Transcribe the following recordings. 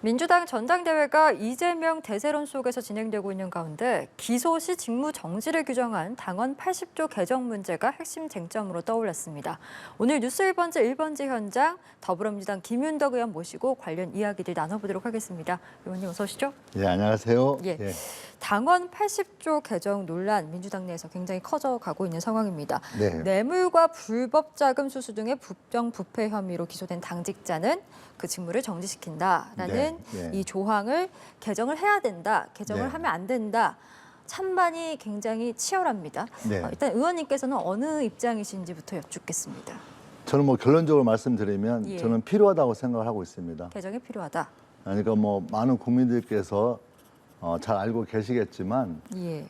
민주당 전당대회가 이재명 대세론 속에서 진행되고 있는 가운데 기소시 직무 정지를 규정한 당원 80조 개정 문제가 핵심 쟁점으로 떠올랐습니다. 오늘 뉴스 1번지 1번지 현장 더불어민주당 김윤덕 의원 모시고 관련 이야기들 나눠보도록 하겠습니다. 의원님 어서 오시죠. 예, 안녕하세요. 예. 당원 80조 개정 논란 민주당 내에서 굉장히 커져가고 있는 상황입니다. 네. 뇌물과 불법 자금 수수 등의 부정부패 혐의로 기소된 당직자는 그 직무를 정지시킨다라는 이 조항을 개정을 해야 된다, 개정을 하면 안 된다. 찬반이 굉장히 치열합니다. 일단 의원님께서는 어느 입장이신지부터 여쭙겠습니다. 저는 뭐 결론적으로 말씀드리면 저는 필요하다고 생각을 하고 있습니다. 개정이 필요하다. 그러니까 뭐 많은 국민들께서 잘 알고 계시겠지만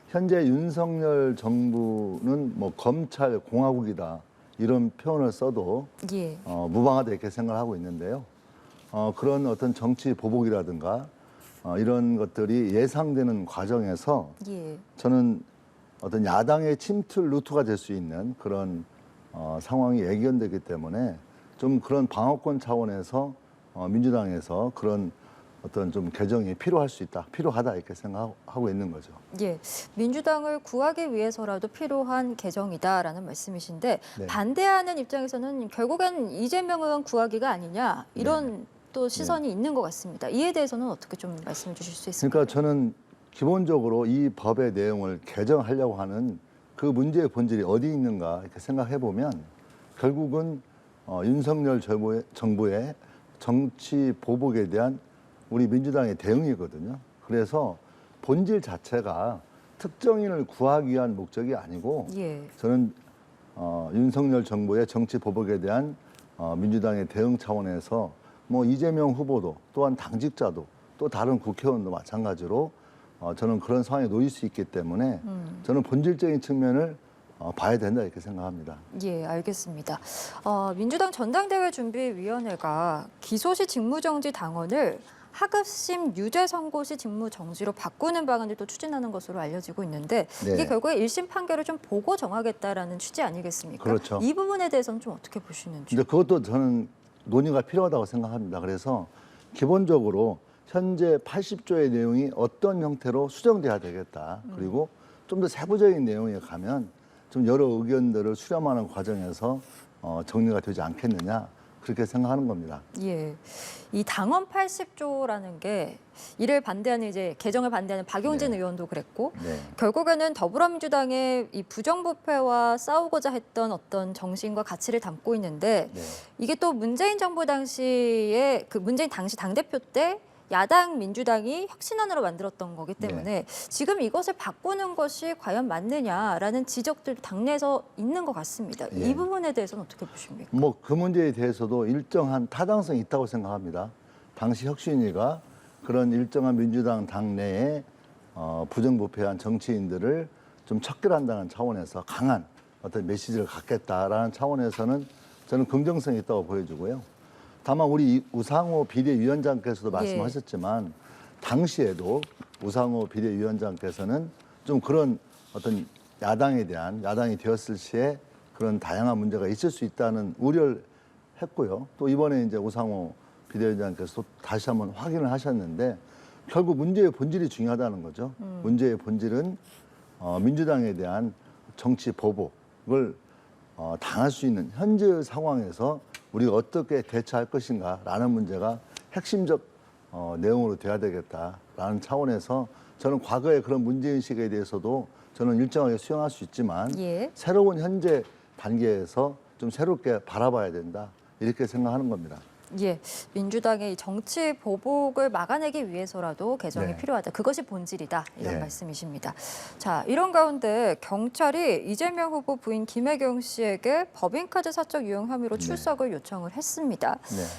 현재 윤석열 정부는 뭐 검찰 공화국이다 이런 표현을 써도 무방하다 이렇게 생각을 하고 있는데요. 그런 어떤 정치 보복이라든가 이런 것들이 예상되는 과정에서 저는 어떤 야당의 침투 루트가 될 수 있는 그런 상황이 예견되기 때문에 좀 그런 방어권 차원에서 민주당에서 그런 어떤 좀 개정이 필요하다 이렇게 생각하고 있는 거죠. 민주당을 구하기 위해서라도 필요한 개정이다라는 말씀이신데 반대하는 입장에서는 결국엔 이재명 의원 구하기가 아니냐 이런 또 시선이 있는 것 같습니다. 이에 대해서는 어떻게 좀 말씀해 주실 수 있을까요? 그러니까 저는 기본적으로 이 법의 내용을 개정하려고 하는 그 문제의 본질이 어디 있는가 이렇게 생각해 보면 결국은 윤석열 정부의 정치 보복에 대한 우리 민주당의 대응이거든요. 그래서 본질 자체가 특정인을 구하기 위한 목적이 아니고 저는 윤석열 정부의 정치 보복에 대한 민주당의 대응 차원에서 뭐 이재명 후보도 또한 당직자도 또 다른 국회의원도 마찬가지로 저는 그런 상황에 놓일 수 있기 때문에 저는 본질적인 측면을 봐야 된다 이렇게 생각합니다. 알겠습니다. 민주당 전당대회 준비위원회가 기소시 직무정지 당원을 하급심 유죄 선고 시 직무 정지로 바꾸는 방안을 또 추진하는 것으로 알려지고 있는데 이게 결국에 1심 판결을 좀 보고 정하겠다라는 취지 아니겠습니까? 그렇죠. 이 부분에 대해서는 좀 어떻게 보시는지. 근데 그것도 저는 논의가 필요하다고 생각합니다. 그래서 기본적으로 현재 80조의 내용이 어떤 형태로 수정돼야 되겠다. 그리고 좀 더 세부적인 내용에 가면 좀 여러 의견들을 수렴하는 과정에서 정리가 되지 않겠느냐. 그렇게 생각하는 겁니다. 이 당원 80조라는 게 이를 반대하는 이제 개정을 반대하는 박용진 의원도 그랬고 결국에는 더불어민주당의 이 부정부패와 싸우고자 했던 어떤 정신과 가치를 담고 있는데 이게 또 문재인 정부 당시에 그 문재인 당시 당대표 때 야당 민주당이 혁신안으로 만들었던 거기 때문에 지금 이것을 바꾸는 것이 과연 맞느냐라는 지적들도 당내에서 있는 것 같습니다. 이 부분에 대해서는 어떻게 보십니까? 뭐 그 문제에 대해서도 일정한 타당성이 있다고 생각합니다. 당시 혁신위가 그런 일정한 민주당 당내에 부정부패한 정치인들을 좀 척결한다는 차원에서 강한 어떤 메시지를 갖겠다라는 차원에서는 저는 긍정성이 있다고 보여지고요. 다만 우리 우상호 비대위원장께서도 말씀하셨지만 당시에도 우상호 비대위원장께서는 좀 그런 어떤 야당이 되었을 시에 그런 다양한 문제가 있을 수 있다는 우려를 했고요. 또 이번에 이제 우상호 비대위원장께서 다시 한번 확인을 하셨는데 결국 문제의 본질이 중요하다는 거죠. 문제의 본질은 민주당에 대한 정치 보복을 당할 수 있는 현재 상황에서 우리가 어떻게 대처할 것인가라는 문제가 핵심적 내용으로 돼야 되겠다라는 차원에서 저는 과거의 그런 문제인식에 대해서도 저는 일정하게 수용할 수 있지만 새로운 현재 단계에서 좀 새롭게 바라봐야 된다 이렇게 생각하는 겁니다. 민주당의 정치 보복을 막아내기 위해서라도 개정이 필요하다. 그것이 본질이다. 이런 말씀이십니다. 자, 이런 가운데 경찰이 이재명 후보 부인 김혜경 씨에게 법인카드 사적 유용 혐의로 출석을 요청을 했습니다.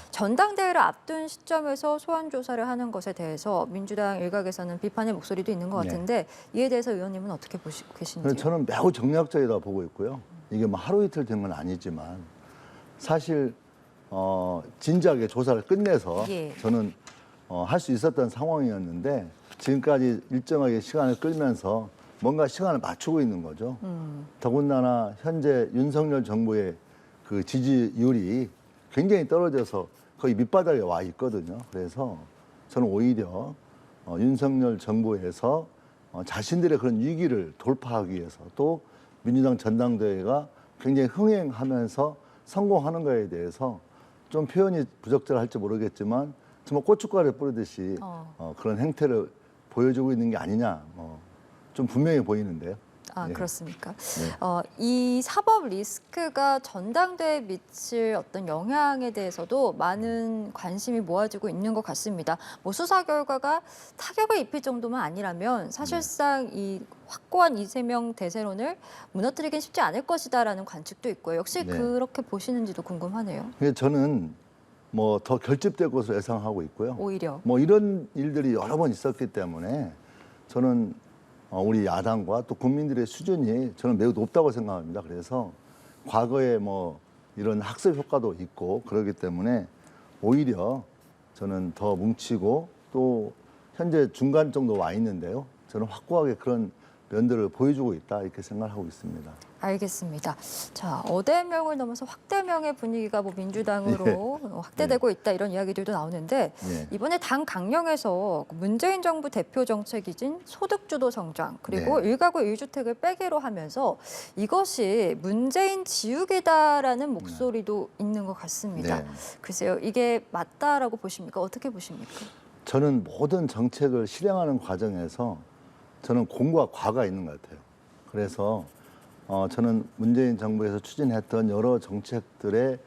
전당대회를 앞둔 시점에서 소환 조사를 하는 것에 대해서 민주당 일각에서는 비판의 목소리도 있는 것 같은데 이에 대해서 의원님은 어떻게 보시고 계신지요? 저는 매우 정략적이라고 보고 있고요. 이게 뭐 하루 이틀 된 건 아니지만 사실 진지하게 조사를 끝내서 저는 할 수 있었던 상황이었는데 지금까지 일정하게 시간을 끌면서 뭔가 시간을 맞추고 있는 거죠. 더군다나 현재 윤석열 정부의 그 지지율이 굉장히 떨어져서 거의 밑바닥에 와 있거든요. 그래서 저는 오히려 윤석열 정부에서 자신들의 그런 위기를 돌파하기 위해서 또 민주당 전당대회가 굉장히 흥행하면서 성공하는 거에 대해서 좀 표현이 부적절할지 모르겠지만 정말 고춧가루 뿌리듯이 그런 행태를 보여주고 있는 게 아니냐 좀 분명해 보이는데요. 아, 예. 그렇습니까? 네. 이 사법 리스크가 전당대회에 미칠 어떤 영향에 대해서도 많은 관심이 모아지고 있는 것 같습니다. 뭐 수사 결과가 타격을 입힐 정도만 아니라면 사실상 이 확고한 이재명 대세론을 무너뜨리긴 쉽지 않을 것이다라는 관측도 있고요. 역시 네. 그렇게 보시는지도 궁금하네요. 그래서 저는 뭐 더 결집될 것으로 예상하고 있고요. 오히려. 뭐 이런 일들이 여러 번 있었기 때문에 저는 우리 야당과 또 국민들의 수준이 저는 매우 높다고 생각합니다. 그래서 과거에 뭐 이런 학습 효과도 있고 그렇기 때문에 오히려 저는 더 뭉치고 또 현재 중간 정도 와 있는데요. 저는 확고하게 그런 면들을 보여주고 있다 이렇게 생각하고 있습니다. 알겠습니다. 자, 어대명을 넘어서 확대명의 분위기가 뭐 민주당으로 확대되고 있다 이런 이야기들도 나오는데 네. 이번에 당 강령에서 문재인 정부 대표 정책이진 소득주도 성장 그리고 네. 일가구 1주택을 빼기로 하면서 이것이 문재인 지우개다라는 목소리도 있는 것 같습니다. 네. 글쎄요, 이게 맞다라고 보십니까? 어떻게 보십니까? 저는 모든 정책을 실행하는 과정에서 저는 공과 과가 있는 것 같아요. 그래서 저는 문재인 정부에서 추진했던 여러 정책들의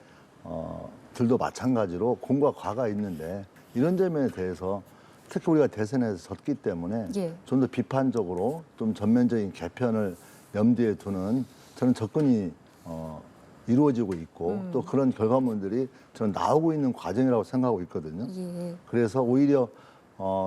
들도 마찬가지로 공과 과가 있는데 이런 점에 대해서 특히 우리가 대선에서 졌기 때문에 예. 좀 더 비판적으로 좀 전면적인 개편을 염두에 두는 저는 접근이 이루어지고 있고 또 그런 결과물들이 저는 나오고 있는 과정이라고 생각하고 있거든요. 예. 그래서 오히려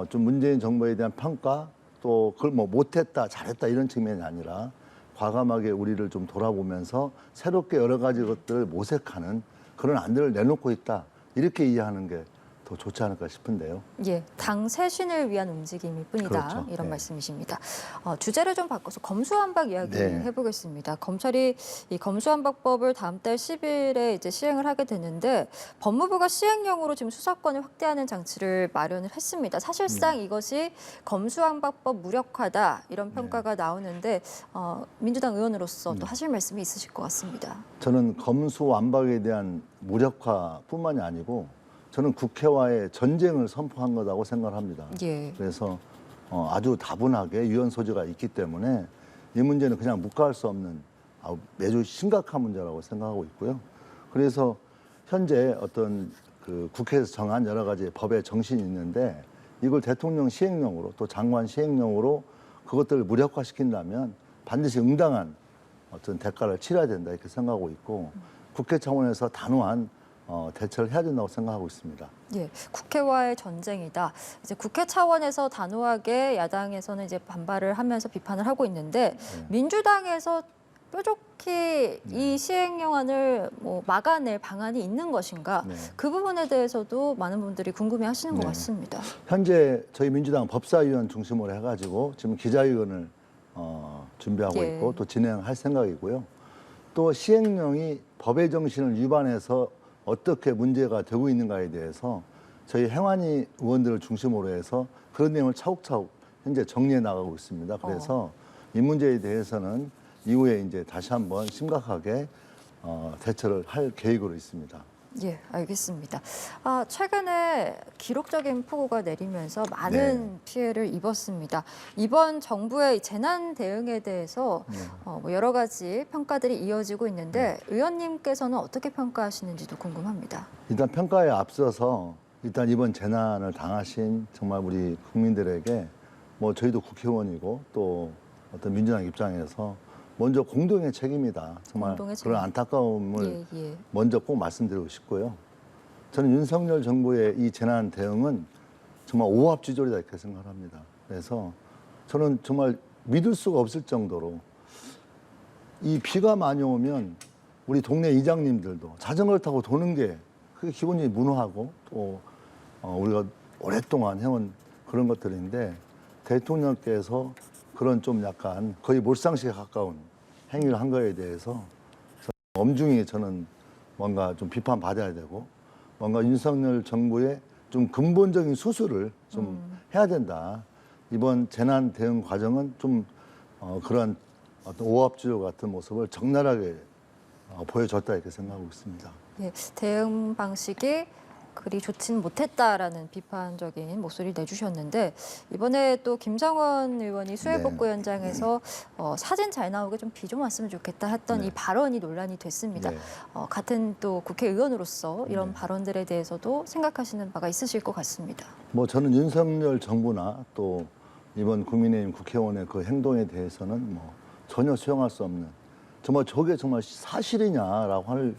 좀 문재인 정부에 대한 평가 또 그걸 뭐 못했다 잘했다 이런 측면이 아니라 과감하게 우리를 좀 돌아보면서 새롭게 여러 가지 것들을 모색하는 그런 안들을 내놓고 있다 이렇게 이해하는 게 더 좋지 않을까 싶은데요. 예, 당 쇄신을 위한 움직임일 뿐이다. 그렇죠. 이런 네. 말씀이십니다. 주제를 좀 바꿔서 검수완박 이야기 네. 해보겠습니다. 검찰이 이 검수완박법을 다음 달 10일에 이제 시행을 하게 되는데 법무부가 시행령으로 지금 수사권을 확대하는 장치를 마련을 했습니다. 사실상 이것이 검수완박법 무력화다 이런 평가가 나오는데 민주당 의원으로서 또 하실 말씀이 있으실 것 같습니다. 저는 검수완박에 대한 무력화뿐만이 아니고 저는 국회와의 전쟁을 선포한 거라고 생각합니다. 예. 그래서 아주 다분하게 유연 소지가 있기 때문에 이 문제는 그냥 묵과할 수 없는 매우 심각한 문제라고 생각하고 있고요. 그래서 현재 어떤 그 국회에서 정한 여러 가지 법의 정신이 있는데 이걸 대통령 시행령으로 또 장관 시행령으로 그것들을 무력화시킨다면 반드시 응당한 어떤 대가를 치러야 된다 이렇게 생각하고 있고 국회 차원에서 단호한 대처를 해야 된다고 생각하고 있습니다. 예, 국회와의 전쟁이다. 이제 국회 차원에서 단호하게 야당에서는 이제 반발을 하면서 비판을 하고 있는데 민주당에서 뾰족히 이 시행령안을 뭐 막아낼 방안이 있는 것인가? 네. 그 부분에 대해서도 많은 분들이 궁금해하시는 것 네. 같습니다. 현재 저희 민주당 법사위원 중심으로 해가지고 지금 기자회견을 준비하고 예. 있고 또 진행할 생각이고요. 또 시행령이 법의 정신을 위반해서 어떻게 문제가 되고 있는가에 대해서 저희 행안위 의원들을 중심으로 해서 그런 내용을 차곡차곡 현재 정리해 나가고 있습니다. 그래서 이 문제에 대해서는 이후에 이제 다시 한번 심각하게 대처를 할 계획으로 있습니다. 예, 알겠습니다. 최근에 기록적인 폭우가 내리면서 많은 피해를 입었습니다. 이번 정부의 재난 대응에 대해서 뭐 여러 가지 평가들이 이어지고 있는데 의원님께서는 어떻게 평가하시는지도 궁금합니다. 일단 평가에 앞서서 일단 이번 재난을 당하신 정말 우리 국민들에게 뭐 저희도 국회의원이고 또 어떤 민주당 입장에서 먼저 공동의 책임이다. 정말 공동의 책임. 그런 안타까움을 예. 먼저 꼭 말씀드리고 싶고요. 저는 윤석열 정부의 이 재난 대응은 정말 오합지졸이다 이렇게 생각합니다. 그래서 저는 정말 믿을 수가 없을 정도로 이 비가 많이 오면 우리 동네 이장님들도 자전거를 타고 도는 게 그게 기본이 무능하고 또 우리가 오랫동안 해온 그런 것들인데 대통령께서 그런 좀 약간 거의 몰상식에 가까운 행위를 한 거에 대해서 엄중히 저는 뭔가 좀 비판받아야 되고 뭔가 윤석열 정부의 좀 근본적인 수술을 좀 해야 된다. 이번 재난 대응 과정은 좀 그런 어떤 오합지졸 같은 모습을 적나라하게 보여줬다 이렇게 생각하고 있습니다. 예, 대응 방식이 그리 좋진 못했다라는 비판적인 목소리를 내주셨는데 이번에 또 김상원 의원이 수해복구 네. 현장에서 사진 잘 나오게 좀 비 좀 왔으면 좋겠다 했던 네. 이 발언이 논란이 됐습니다. 네. 같은 또 국회의원으로서 이런 네. 발언들에 대해서도 생각하시는 바가 있으실 것 같습니다. 뭐 저는 윤석열 정부나 또 이번 국민의힘 국회의원의 그 행동에 대해서는 뭐 전혀 수용할 수 없는 정말 저게 정말 사실이냐라고 할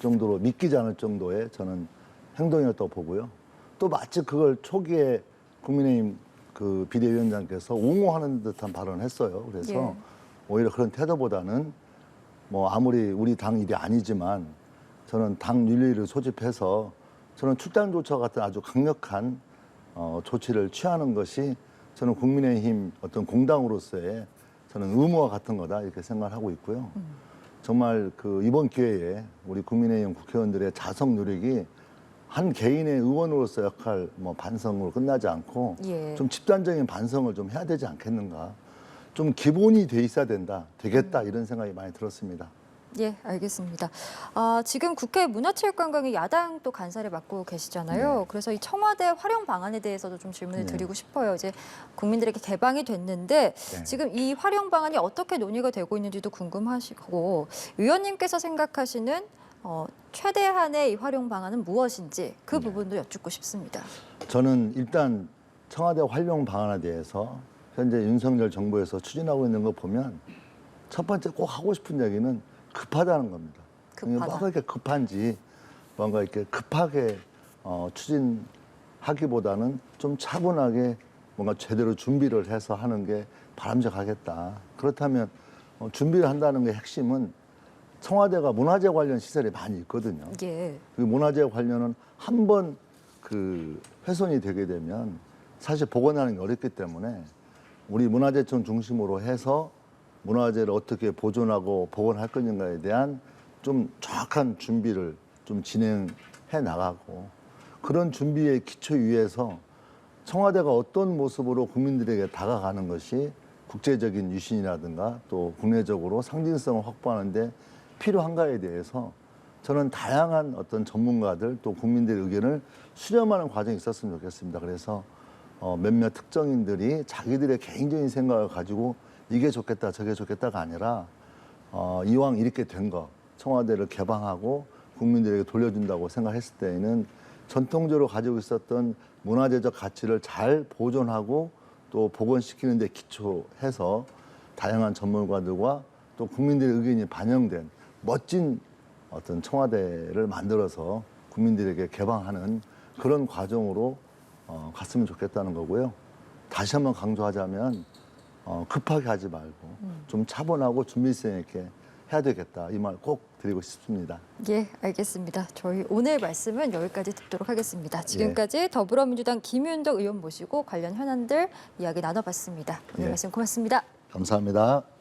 정도로 믿기지 않을 정도의 저는 행동이었다고 보고요. 또 마치 그걸 초기에 국민의힘 그 비대위원장께서 옹호하는 듯한 발언을 했어요. 그래서 예. 오히려 그런 태도보다는 뭐 아무리 우리 당 일이 아니지만 저는 당 윤리를 소집해서 저는 출당 조처 같은 아주 강력한 조치를 취하는 것이 저는 국민의힘 어떤 공당으로서의 저는 의무와 같은 거다 이렇게 생각을 하고 있고요. 정말 그 이번 기회에 우리 국민의힘 국회의원들의 자성 노력이 한 개인의 의원으로서 역할 뭐 반성으로 끝나지 않고 예. 좀 집단적인 반성을 좀 해야 되지 않겠는가. 좀 기본이 돼 있어야 되겠다 이런 생각이 많이 들었습니다. 예, 알겠습니다. 지금 국회 문화체육관광위 야당 또 간사를 맡고 계시잖아요. 네. 그래서 이 청와대 활용 방안에 대해서도 좀 질문을 네. 드리고 싶어요. 이제 국민들에게 개방이 됐는데 네. 지금 이 활용 방안이 어떻게 논의가 되고 있는지도 궁금하시고 의원님께서 생각하시는 최대한의 이 활용 방안은 무엇인지 그 부분도 여쭙고 싶습니다. 저는 일단 청와대 활용 방안에 대해서 현재 윤석열 정부에서 추진하고 있는 거 보면 첫 번째 꼭 하고 싶은 얘기는 급하다는 겁니다. 급하다. 뭐가 이렇게 급한지 뭔가 이렇게 급하게 추진하기보다는 좀 차분하게 뭔가 제대로 준비를 해서 하는 게 바람직하겠다. 그렇다면 준비를 한다는 게 핵심은 청와대가 문화재 관련 시설이 많이 있거든요. 예. 그 문화재 관련은 한 번 그 훼손이 되게 되면 사실 복원하는 게 어렵기 때문에 우리 문화재청 중심으로 해서 문화재를 어떻게 보존하고 복원할 것인가에 대한 좀 정확한 준비를 좀 진행해 나가고 그런 준비의 기초 위에서 청와대가 어떤 모습으로 국민들에게 다가가는 것이 국제적인 유신이라든가 또 국내적으로 상징성을 확보하는 데 필요한가에 대해서 저는 다양한 어떤 전문가들 또 국민들의 의견을 수렴하는 과정이 있었으면 좋겠습니다. 그래서 몇몇 특정인들이 자기들의 개인적인 생각을 가지고 이게 좋겠다 저게 좋겠다가 아니라 이왕 이렇게 된 거 청와대를 개방하고 국민들에게 돌려준다고 생각했을 때에는 전통적으로 가지고 있었던 문화재적 가치를 잘 보존하고 또 복원시키는 데 기초해서 다양한 전문가들과 또 국민들의 의견이 반영된 멋진 어떤 청와대를 만들어서 국민들에게 개방하는 그런 과정으로 갔으면 좋겠다는 거고요. 다시 한번 강조하자면 급하게 하지 말고 좀 차분하고 준비성 있게 해야 되겠다. 이 말 꼭 드리고 싶습니다. 예, 알겠습니다. 저희 오늘 말씀은 여기까지 듣도록 하겠습니다. 예. 지금까지 더불어민주당 김윤덕 의원 모시고 관련 현안들 이야기 나눠봤습니다. 오늘 예. 말씀 고맙습니다. 감사합니다.